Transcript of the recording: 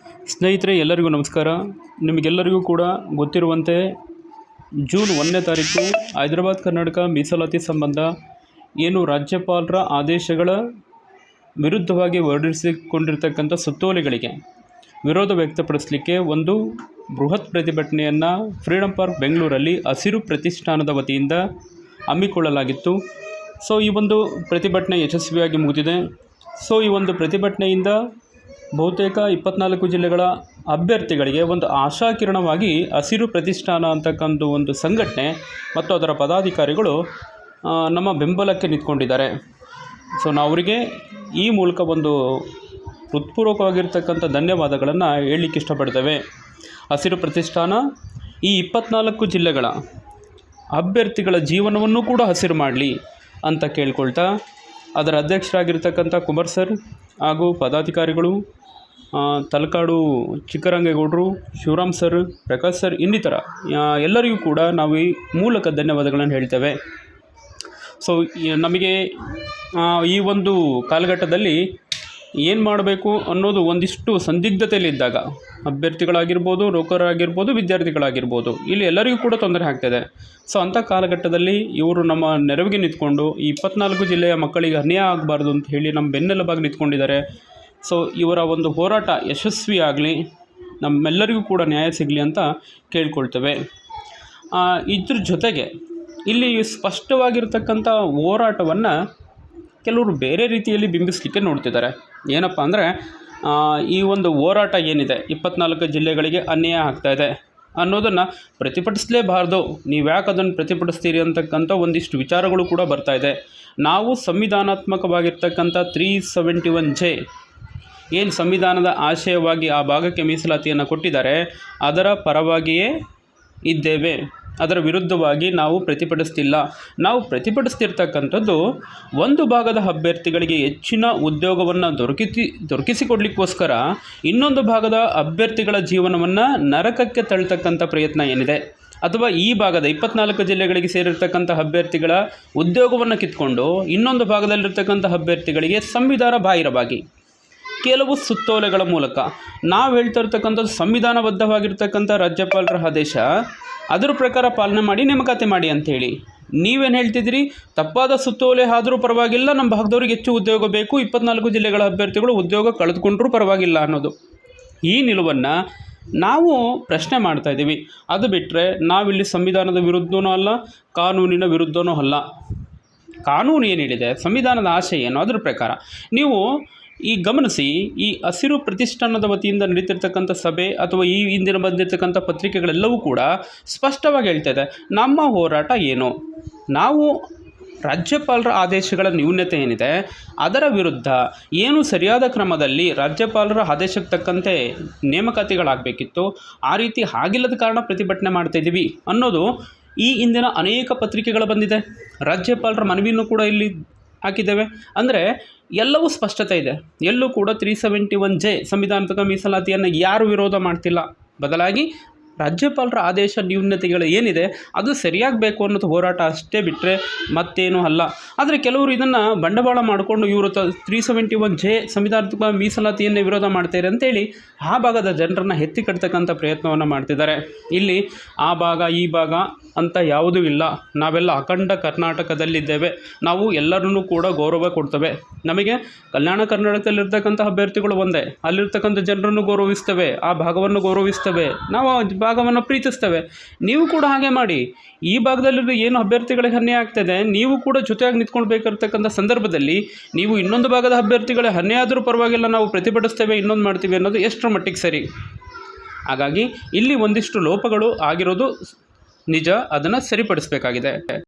ಸ್ನೇಹಿತರೆ, ಎಲ್ಲರಿಗೂ ನಮಸ್ಕಾರ. ನಿಮಗೆಲ್ಲರಿಗೂ ಕೂಡ ಗೊತ್ತಿರುವಂತೆ ಜೂನ್ 1ನೇ ತಾರೀಕು ಹೈದರಾಬಾದ್ ಕರ್ನಾಟಕ ಮೀಸಲಾತಿ ಸಂಬಂಧ ಏನು ರಾಜ್ಯಪಾಲರ ಆದೇಶಗಳ ವಿರುದ್ಧವಾಗಿ ಹೊರಡಿಸಿಕೊಂಡಿರ್ತಕ್ಕಂಥ ಸುತ್ತೋಲೆಗಳಿಗೆ ವಿರೋಧ ವ್ಯಕ್ತಪಡಿಸಲಿಕ್ಕೆ ಒಂದು ಬೃಹತ್ ಪ್ರತಿಭಟನೆಯನ್ನು ಫ್ರೀಡಮ್ ಪಾರ್ಕ್ ಬೆಂಗಳೂರಲ್ಲಿ ಹಸಿರು ಪ್ರತಿಷ್ಠಾನದ ವತಿಯಿಂದ ಹಮ್ಮಿಕೊಳ್ಳಲಾಗಿತ್ತು. ಸೊ ಈ ಒಂದು ಪ್ರತಿಭಟನೆ ಯಶಸ್ವಿಯಾಗಿ ಮುಗಿದಿದೆ. ಸೊ ಈ ಒಂದು ಪ್ರತಿಭಟನೆಯಿಂದ ಬಹುತೇಕ 24 ಜಿಲ್ಲೆಗಳ ಅಭ್ಯರ್ಥಿಗಳಿಗೆ ಒಂದು ಆಶಾಕಿರಣವಾಗಿ ಹಸಿರು ಪ್ರತಿಷ್ಠಾನ ಅಂತಕ್ಕಂಥ ಒಂದು ಸಂಘಟನೆ ಮತ್ತು ಅದರ ಪದಾಧಿಕಾರಿಗಳು ನಮ್ಮ ಬೆಂಬಲಕ್ಕೆ ನಿಂತ್ಕೊಂಡಿದ್ದಾರೆ. ಸೊ ನಾವು ಅವರಿಗೆ ಈ ಮೂಲಕ ಒಂದು ಹೃತ್ಪೂರ್ವಕವಾಗಿರ್ತಕ್ಕಂಥ ಧನ್ಯವಾದಗಳನ್ನು ಹೇಳಲಿಕ್ಕೆ ಇಷ್ಟಪಡ್ತೇವೆ. ಹಸಿರು ಪ್ರತಿಷ್ಠಾನ ಈ 24 ಜಿಲ್ಲೆಗಳ ಅಭ್ಯರ್ಥಿಗಳ ಜೀವನವನ್ನು ಕೂಡ ಹಸಿರು ಮಾಡಲಿ ಅಂತ ಕೇಳ್ಕೊಳ್ತಾ, ಅದರ ಅಧ್ಯಕ್ಷರಾಗಿರ್ತಕ್ಕಂಥ ಕುಮಾರ್ ಸರ್ ಹಾಗೂ ಪದಾಧಿಕಾರಿಗಳು, ತಲಕಾಡು ಚಿಕ್ಕರಂಗೇಗೌಡರು, ಶಿವರಾಮ್ ಸರ್, ಪ್ರಕಾಶ್ ಸರ್ ಇನ್ನಿತರ ಎಲ್ಲರಿಗೂ ಕೂಡ ನಾವು ಈ ಮೂಲಕ ಧನ್ಯವಾದಗಳನ್ನು ಹೇಳ್ತೇವೆ. ಸೊ ನಮಗೆ ಈ ಒಂದು ಕಾಲಘಟ್ಟದಲ್ಲಿ ಏನು ಮಾಡಬೇಕು ಅನ್ನೋದು ಒಂದಿಷ್ಟು ಸಂದಿಗ್ಧತೆಯಲ್ಲಿದ್ದಾಗ, ಅಭ್ಯರ್ಥಿಗಳಾಗಿರ್ಬೋದು, ನೌಕರರಾಗಿರ್ಬೋದು, ವಿದ್ಯಾರ್ಥಿಗಳಾಗಿರ್ಬೋದು, ಇಲ್ಲಿ ಎಲ್ಲರಿಗೂ ಕೂಡ ತೊಂದರೆ ಆಗ್ತಾಯಿದೆ. ಸೊ ಅಂಥ ಕಾಲಘಟ್ಟದಲ್ಲಿ ಇವರು ನಮ್ಮ ನೆರವಿಗೆ ನಿಂತ್ಕೊಂಡು ಈ 24 ಜಿಲ್ಲೆಯ ಮಕ್ಕಳಿಗೆ ಅನ್ಯಾಯ ಆಗಬಾರ್ದು ಅಂತ ಹೇಳಿ ನಮ್ಮ ಬೆನ್ನೆಲುಬಾಗಿ ನಿಂತ್ಕೊಂಡಿದ್ದಾರೆ. ಸೊ ಇವರ ಒಂದು ಹೋರಾಟ ಯಶಸ್ವಿ ಆಗಲಿ, ನಮ್ಮೆಲ್ಲರಿಗೂ ಕೂಡ ನ್ಯಾಯ ಸಿಗಲಿ ಅಂತ ಕೇಳ್ಕೊಳ್ತೇವೆ. ಇದ್ರ ಜೊತೆಗೆ ಇಲ್ಲಿ ಸ್ಪಷ್ಟವಾಗಿರ್ತಕ್ಕಂಥ ಹೋರಾಟವನ್ನು ಕೆಲವರು ಬೇರೆ ರೀತಿಯಲ್ಲಿ ಬಿಂಬಿಸಲಿಕ್ಕೆ ನೋಡ್ತಿದ್ದಾರೆ. ಏನಪ್ಪ ಅಂದರೆ, ಈ ಒಂದು ಹೋರಾಟ ಏನಿದೆ 24 ಜಿಲ್ಲೆಗಳಿಗೆ ಅನ್ಯಾಯ ಆಗ್ತಾಯಿದೆ ಅನ್ನೋದನ್ನು ಪ್ರತಿಭಟಿಸಲೇಬಾರ್ದು, ನೀವು ಯಾಕೆ ಅದನ್ನು ಪ್ರತಿಭಟಿಸ್ತೀರಿ ಅಂತಕ್ಕಂಥ ಒಂದಿಷ್ಟು ವಿಚಾರಗಳು ಕೂಡ ಬರ್ತಾಯಿದೆ. ನಾವು ಸಂವಿಧಾನಾತ್ಮಕವಾಗಿರ್ತಕ್ಕಂಥ 371J ಏನು ಸಂವಿಧಾನದ ಆಶಯವಾಗಿ ಆ ಭಾಗಕ್ಕೆ ಮೀಸಲಾತಿಯನ್ನು ಕೊಟ್ಟಿದ್ದಾರೆ, ಅದರ ಪರವಾಗಿಯೇ ಇದ್ದೇವೆ. ಅದರ ವಿರುದ್ಧವಾಗಿ ನಾವು ಪ್ರತಿಭಟಿಸ್ತಿಲ್ಲ. ನಾವು ಪ್ರತಿಭಟಿಸ್ತಿರ್ತಕ್ಕಂಥದ್ದು ಒಂದು ಭಾಗದ ಅಭ್ಯರ್ಥಿಗಳಿಗೆ ಹೆಚ್ಚಿನ ಉದ್ಯೋಗವನ್ನು ದೊರಕಿಸಿಕೊಡ್ಲಿಕ್ಕೋಸ್ಕರ ಇನ್ನೊಂದು ಭಾಗದ ಅಭ್ಯರ್ಥಿಗಳ ಜೀವನವನ್ನು ನರಕಕ್ಕೆ ತಳ್ತಕ್ಕಂಥ ಪ್ರಯತ್ನ ಏನಿದೆ, ಅಥವಾ ಈ ಭಾಗದ 24 ಜಿಲ್ಲೆಗಳಿಗೆ ಸೇರಿರ್ತಕ್ಕಂಥ ಅಭ್ಯರ್ಥಿಗಳ ಉದ್ಯೋಗವನ್ನು ಕಿತ್ಕೊಂಡು ಇನ್ನೊಂದು ಭಾಗದಲ್ಲಿರ್ತಕ್ಕಂಥ ಅಭ್ಯರ್ಥಿಗಳಿಗೆ ಸಂವಿಧಾನ ಬಾಹಿರವಾಗಿ ಕೆಲವು ಸುತ್ತೋಲೆಗಳ ಮೂಲಕ ನಾವು ಹೇಳ್ತಾ ಇರ್ತಕ್ಕಂಥದ್ದು ಸಂವಿಧಾನಬದ್ಧವಾಗಿರ್ತಕ್ಕಂಥ ರಾಜ್ಯಪಾಲರ ಆದೇಶ, ಅದರ ಪ್ರಕಾರ ಪಾಲನೆ ಮಾಡಿ ನೇಮಕಾತಿ ಮಾಡಿ ಅಂಥೇಳಿ ನೀವೇನು ಹೇಳ್ತಿದ್ದೀರಿ, ತಪ್ಪಾದ ಸುತ್ತೋಲೆ ಆದರೂ ಪರವಾಗಿಲ್ಲ, ನಮ್ಮ ಭಾಗದವ್ರಿಗೆ ಹೆಚ್ಚು ಉದ್ಯೋಗ ಬೇಕು, 24 ಜಿಲ್ಲೆಗಳ ಅಭ್ಯರ್ಥಿಗಳು ಉದ್ಯೋಗ ಕಳೆದುಕೊಂಡ್ರೂ ಪರವಾಗಿಲ್ಲ ಅನ್ನೋದು ಈ ನಿಲುವನ್ನು ನಾವು ಪ್ರಶ್ನೆ ಮಾಡ್ತಾಯಿದ್ದೀವಿ. ಅದು ಬಿಟ್ಟರೆ ನಾವಿಲ್ಲಿ ಸಂವಿಧಾನದ ವಿರುದ್ಧವೂ ಅಲ್ಲ, ಕಾನೂನಿನ ವಿರುದ್ಧವೂ ಅಲ್ಲ. ಕಾನೂನು ಏನು ಹೇಳಿದೆ, ಸಂವಿಧಾನದ ಆಶಯ ಏನು, ಅದರ ಪ್ರಕಾರ ನೀವು ಈ ಗಮನಿಸಿ. ಈ ಹಸಿರು ಪ್ರತಿಷ್ಠಾನದ ವತಿಯಿಂದ ನಡೀತಿರ್ತಕ್ಕಂಥ ಸಭೆ ಅಥವಾ ಈ ಹಿಂದಿನ ಬಂದಿರತಕ್ಕಂಥ ಪತ್ರಿಕೆಗಳೆಲ್ಲವೂ ಕೂಡ ಸ್ಪಷ್ಟವಾಗಿ ಹೇಳ್ತಾಯಿದೆ ನಮ್ಮ ಹೋರಾಟ ಏನು. ನಾವು ರಾಜ್ಯಪಾಲರ ಆದೇಶಗಳ ನ್ಯೂನತೆ ಏನಿದೆ ಅದರ ವಿರುದ್ಧ ಏನು ಸರಿಯಾದ ಕ್ರಮದಲ್ಲಿ ರಾಜ್ಯಪಾಲರ ಆದೇಶಕ್ಕೆ ತಕ್ಕಂತೆ ನೇಮಕಾತಿಗಳಾಗಬೇಕಿತ್ತು, ಆ ರೀತಿ ಆಗಿಲ್ಲದ ಕಾರಣ ಪ್ರತಿಭಟನೆ ಮಾಡ್ತಾಯಿದ್ದೀವಿ ಅನ್ನೋದು ಈ ಹಿಂದಿನ ಅನೇಕ ಪತ್ರಿಕೆಗಳು ಬಂದಿದೆ. ರಾಜ್ಯಪಾಲರ ಮನವಿಯನ್ನು ಕೂಡ ಇಲ್ಲಿ ಹಾಕಿದ್ದೇವೆ. ಅಂದರೆ ಎಲ್ಲವೂ ಸ್ಪಷ್ಟತೆ ಇದೆ. ಎಲ್ಲೂ ಕೂಡ 371J ಸಂವಿಧಾನಾತ್ಮಕ ಮೀಸಲಾತಿಯನ್ನು ಯಾರು ವಿರೋಧ ಮಾಡ್ತಿಲ್ಲ. ಬದಲಾಗಿ ರಾಜ್ಯಪಾಲರ ಆದೇಶ ನ್ಯೂನತೆಗಳು ಏನಿದೆ ಅದು ಸರಿಯಾಗಬೇಕು ಅನ್ನೋದು ಹೋರಾಟ ಅಷ್ಟೇ ಬಿಟ್ಟರೆ ಮತ್ತೇನೂ ಅಲ್ಲ. ಆದರೆ ಕೆಲವರು ಇದನ್ನು ಬಂಡವಾಳ ಮಾಡಿಕೊಂಡು ಇವರು 371J ಸಂವಿಧಾನಾತ್ಮಕ ಮೀಸಲಾತಿಯನ್ನೇ ವಿರೋಧ ಮಾಡ್ತಾರೆ ಅಂತೇಳಿ ಆ ಭಾಗದ ಜನರನ್ನು ಎತ್ತಿ ಕಟ್ತಕ್ಕಂಥ ಪ್ರಯತ್ನವನ್ನು ಮಾಡ್ತಿದ್ದಾರೆ. ಇಲ್ಲಿ ಆ ಭಾಗ ಈ ಭಾಗ ಅಂತ ಯಾವುದೂ ಇಲ್ಲ. ನಾವೆಲ್ಲ ಅಖಂಡ ಕರ್ನಾಟಕದಲ್ಲಿದ್ದೇವೆ. ನಾವು ಎಲ್ಲರನ್ನೂ ಕೂಡ ಗೌರವ ಕೊಡ್ತೇವೆ. ನಮಗೆ ಕಲ್ಯಾಣ ಕರ್ನಾಟಕದಲ್ಲಿರ್ತಕ್ಕಂಥ ಅಭ್ಯರ್ಥಿಗಳು ಒಂದೇ, ಅಲ್ಲಿರ್ತಕ್ಕಂಥ ಜನರನ್ನು ಗೌರವಿಸ್ತೇವೆ, ಆ ಭಾಗವನ್ನು ಗೌರವಿಸ್ತೇವೆ, ನಾವು ಆ ಭಾಗವನ್ನು ಪ್ರೀತಿಸ್ತೇವೆ. ನೀವು ಕೂಡ ಹಾಗೆ ಮಾಡಿ. ಈ ಭಾಗದಲ್ಲಿ ಏನು ಅಭ್ಯರ್ಥಿಗಳಿಗೆ ಅನ್ಯಾಯ ಆಗ್ತದೆ, ನೀವು ಕೂಡ ಜೊತೆಯಾಗಿ ನಿಂತ್ಕೊಳ್ಬೇಕಿರ್ತಕ್ಕಂಥ ಸಂದರ್ಭದಲ್ಲಿ ನೀವು ಇನ್ನೊಂದು ಭಾಗದ ಅಭ್ಯರ್ಥಿಗಳೇ ಅನ್ಯಾಯ ಆದರೂ ಪರವಾಗಿಲ್ಲ, ನಾವು ಪ್ರತಿಭಟಿಸ್ತೇವೆ, ಇನ್ನೊಂದು ಮಾಡ್ತೀವಿ ಅನ್ನೋದು ಎಷ್ಟರ ಮಟ್ಟಿಗೆ ಸರಿ. ಹಾಗಾಗಿ ಇಲ್ಲಿ ಒಂದಿಷ್ಟು ಲೋಪಗಳು ಆಗಿರೋದು ನಿಜ, ಅದನ್ನು ಸರಿಪಡಿಸಬೇಕಾಗಿದೆ.